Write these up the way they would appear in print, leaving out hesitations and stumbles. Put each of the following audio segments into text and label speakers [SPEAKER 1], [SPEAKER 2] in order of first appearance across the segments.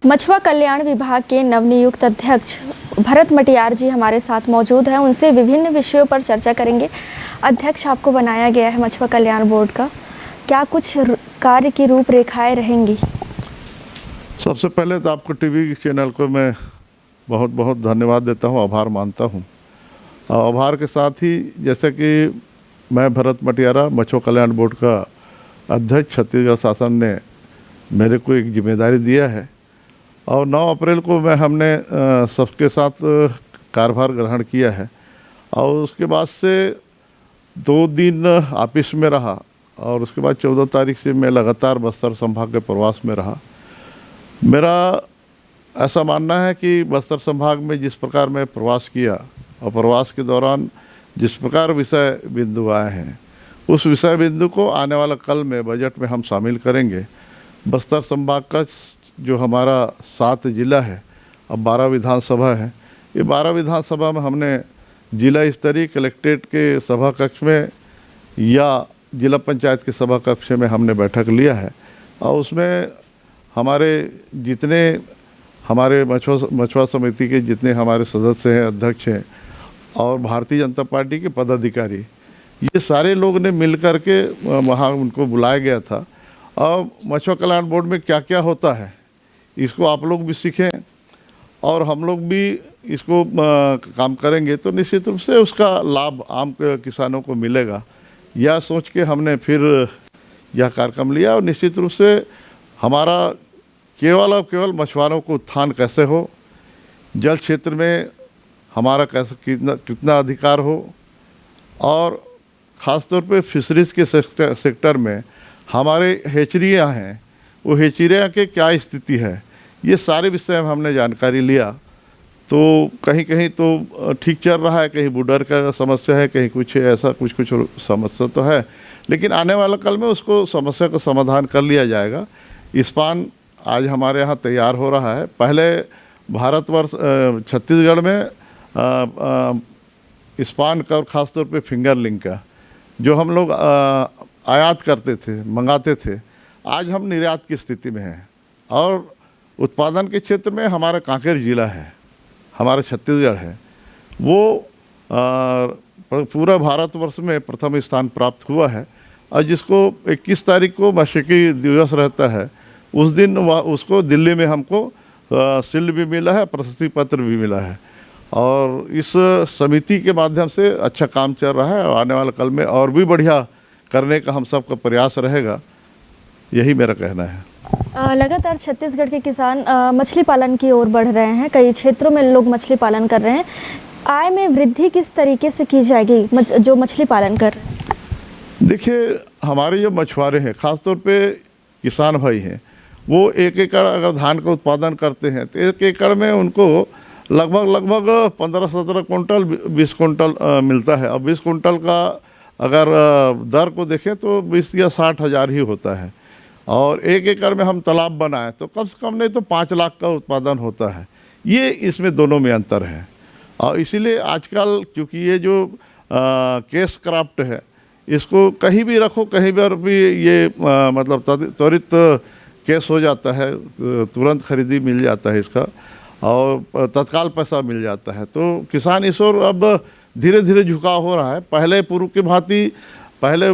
[SPEAKER 1] मछुआ कल्याण विभाग के नवनियुक्त अध्यक्ष भरत मटियार जी हमारे साथ मौजूद हैं। उनसे विभिन्न विषयों पर चर्चा करेंगे। अध्यक्ष आपको बनाया गया है मछुआ कल्याण बोर्ड का, क्या कुछ कार्य की रूपरेखाएं रहेंगी?
[SPEAKER 2] सबसे पहले तो आपको टीवी चैनल को मैं बहुत बहुत धन्यवाद देता हूं, आभार मानता हूं। और आभार के साथ ही जैसे कि मैं भरत मटियारा मछुआ कल्याण बोर्ड का अध्यक्ष छत्तीसगढ़ शासन ने मेरे को एक जिम्मेदारी दिया है और 9 अप्रैल को हमने सबके साथ कार्यभार ग्रहण किया है और उसके बाद से 2 दिन ऑफिस में रहा और उसके बाद 14 तारीख से मैं लगातार बस्तर संभाग के प्रवास में रहा। मेरा ऐसा मानना है कि बस्तर संभाग में जिस प्रकार मैं प्रवास किया और प्रवास के दौरान जिस प्रकार विषय बिंदु आए हैं उस विषय बिंदु को आने वाला कल में बजट में हम शामिल करेंगे। बस्तर संभाग का जो हमारा 7 जिला है अब 12 विधानसभा है, ये 12 विधानसभा में हमने जिला स्तरीय कलेक्ट्रेट के सभा कक्ष में या जिला पंचायत के सभा कक्ष में हमने बैठक लिया है और उसमें हमारे जितने हमारे मछुआ समिति के जितने हमारे सदस्य हैं, अध्यक्ष हैं और भारतीय जनता पार्टी के पदाधिकारी, ये सारे लोग ने मिल कर के वहाँ उनको बुलाया गया था। और मछुआ कल्याण बोर्ड में क्या क्या होता है इसको आप लोग भी सीखें और हम लोग भी इसको काम करेंगे तो निश्चित रूप से उसका लाभ आम किसानों को मिलेगा। यह सोच के हमने फिर यह कार्यक्रम लिया और निश्चित रूप से हमारा केवल और केवल मछुआरों को उत्थान कैसे हो, जल क्षेत्र में हमारा कैसे कितना अधिकार हो और ख़ासतौर पे फिशरीज़ के सेक्टर में हमारे हेचरियाँ हैं, वो हेचरियाँ के क्या स्थिति है, ये सारे विषय में हमने जानकारी लिया। तो कहीं कहीं तो ठीक चल रहा है, कहीं बॉर्डर का समस्या है, कहीं कुछ ऐसा कुछ समस्या तो है, लेकिन आने वाला कल में उसको समस्या का समाधान कर लिया जाएगा। इस्पान आज हमारे यहाँ तैयार हो रहा है। पहले भारतवर्ष छत्तीसगढ़ में इस्पान का और ख़ासतौर पे फिंगरलिंग का जो हम लोग आयात करते थे, मंगाते थे, आज हम निर्यात की स्थिति में हैं। और उत्पादन के क्षेत्र में हमारा कांकेर जिला है, हमारा छत्तीसगढ़ है, वो पूरा भारतवर्ष में प्रथम स्थान प्राप्त हुआ है। और जिसको 21 तारीख को मशक़ी दिवस रहता है, उस दिन उसको दिल्ली में हमको शील्ड भी मिला है, प्रशस्ति पत्र भी मिला है। और इस समिति के माध्यम से अच्छा काम चल रहा है और आने वाले कल में और भी बढ़िया करने का हम सबका प्रयास रहेगा, यही मेरा कहना है।
[SPEAKER 1] लगातार छत्तीसगढ़ के किसान मछली पालन की ओर बढ़ रहे हैं, कई क्षेत्रों में लोग मछली पालन कर रहे हैं। आय में वृद्धि किस तरीके से की जाएगी जो मछली पालन कर रहे हैं?
[SPEAKER 2] देखिए, हमारे जो मछुआरे हैं, ख़ासतौर पे किसान भाई हैं, वो 1 एकड़ अगर धान का उत्पादन करते हैं तो 1 एकड़ में उनको लगभग 15-17 कुंटल 20 कुंटल मिलता है। अब 20 कुंटल का अगर दर को देखें तो 20 या 60 हज़ार ही होता है और 1 एकड़ में हम तालाब बनाएं तो कम से कम नहीं तो 5 लाख का उत्पादन होता है। ये इसमें दोनों में अंतर है। और इसीलिए आजकल क्योंकि ये जो केस क्राफ्ट है, इसको कहीं भी रखो, कहीं पर भी ये मतलब त्वरित केस हो जाता है, तुरंत खरीदी मिल जाता है इसका और तत्काल पैसा मिल जाता है। तो किसान इस ओर अब धीरे धीरे झुकाव हो रहा है। पहले पूर्व की भांति पहले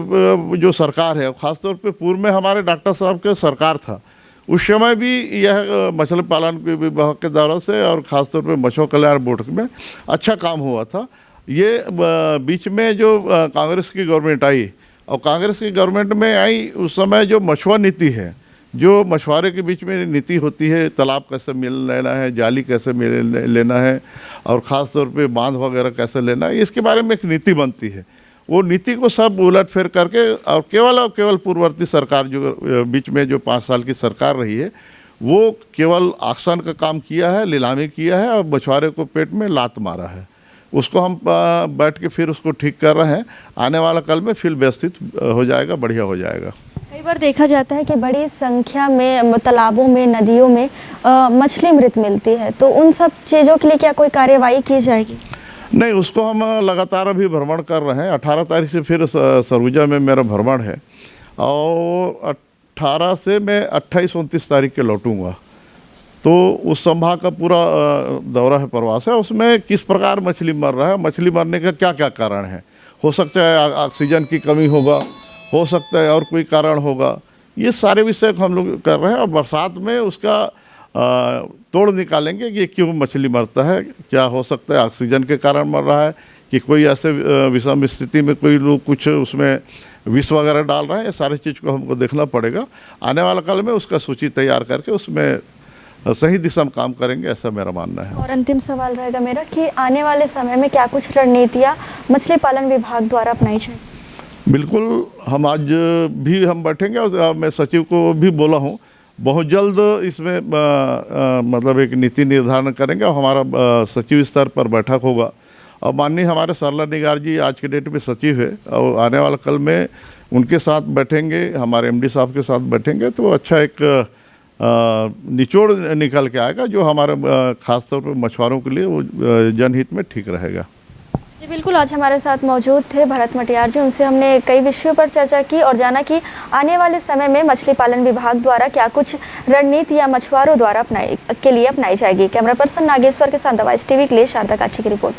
[SPEAKER 2] जो सरकार है, ख़ासतौर पे पूर्व में हमारे डॉक्टर साहब के सरकार था, उस समय भी यह मछली पालन विभाग के द्वारा से और ख़ासतौर पे मछुआ कल्याण बोर्ड में अच्छा काम हुआ था। ये बीच में जो कांग्रेस की गवर्नमेंट आई और कांग्रेस की गवर्नमेंट में आई उस समय जो मछुआ नीति है, जो मछुआरे के बीच में नीति होती है, तालाब कैसे मिल लेना है, जाली कैसे मिल लेना है और ख़ास तौर पे बांध वगैरह कैसे लेना है, इसके बारे में एक नीति बनती है। वो नीति को सब उलट फेर करके और केवल पूर्ववर्ती सरकार जो बीच में जो 5 साल की सरकार रही है, वो केवल आक्सन का काम किया है, नीलामी किया है और मछुआरे को पेट में लात मारा है। उसको हम बैठ के फिर उसको ठीक कर रहे हैं। आने वाला कल में फिर व्यवस्थित हो जाएगा, बढ़िया हो जाएगा।
[SPEAKER 1] कई बार देखा जाता है कि बड़ी संख्या में तालाबों में, नदियों में मछली मृत मिलती है, तो उन सब चीज़ों के लिए क्या कोई कार्यवाही की जाएगी?
[SPEAKER 2] नहीं, उसको हम लगातार अभी भ्रमण कर रहे हैं। 18 तारीख से फिर सरगुजा में मेरा भ्रमण है और 18 से मैं 28-29 तारीख के लौटूंगा। तो उस संभाग का पूरा दौरा है, प्रवास है। उसमें किस प्रकार मछली मर रहा है, मछली मरने का क्या क्या कारण है, हो सकता है ऑक्सीजन की कमी होगा, हो सकता है और कोई कारण होगा। ये सारे विषय को हम लोग कर रहे हैं और बरसात में उसका तोड़ निकालेंगे कि क्यों मछली मरता है, क्या हो सकता है ऑक्सीजन के कारण मर रहा है कि कोई ऐसे विषम स्थिति में कोई लोग कुछ उसमें विष वगैरह डाल रहे हैं। ये सारी चीज़ को हमको देखना पड़ेगा। आने वाला काल में उसका सूची तैयार करके उसमें सही दिशा में काम करेंगे, ऐसा मेरा मानना है।
[SPEAKER 1] और अंतिम सवाल रहेगा मेरा कि आने वाले समय में क्या कुछ रणनीतियाँ मछली पालन विभाग द्वारा अपनाई जाए?
[SPEAKER 2] बिल्कुल, हम आज भी हम बैठेंगे और मैं सचिव को भी बोला हूँ, बहुत जल्द इसमें मतलब एक नीति निर्धारण करेंगे और हमारा सचिव स्तर पर बैठक होगा। और माननीय हमारे सरला निगार जी आज के डेट में सचिव है और आने वाला कल में उनके साथ बैठेंगे, हमारे एमडी साहब के साथ बैठेंगे, तो अच्छा एक निचोड़ निकल के आएगा जो हमारे ख़ासतौर पर मछुआरों के लिए वो जनहित में ठीक रहेगा।
[SPEAKER 1] जी बिल्कुल, आज हमारे साथ मौजूद थे भरत मटियार जी। उनसे हमने कई विषयों पर चर्चा की और जाना कि आने वाले समय में मछली पालन विभाग द्वारा क्या कुछ रणनीति या मछुआरों द्वारा अपनाई जाएगी। कैमरा पर्सन नागेश्वर के साथ दवाइश टीवी के लिए शारदा काछी की रिपोर्ट।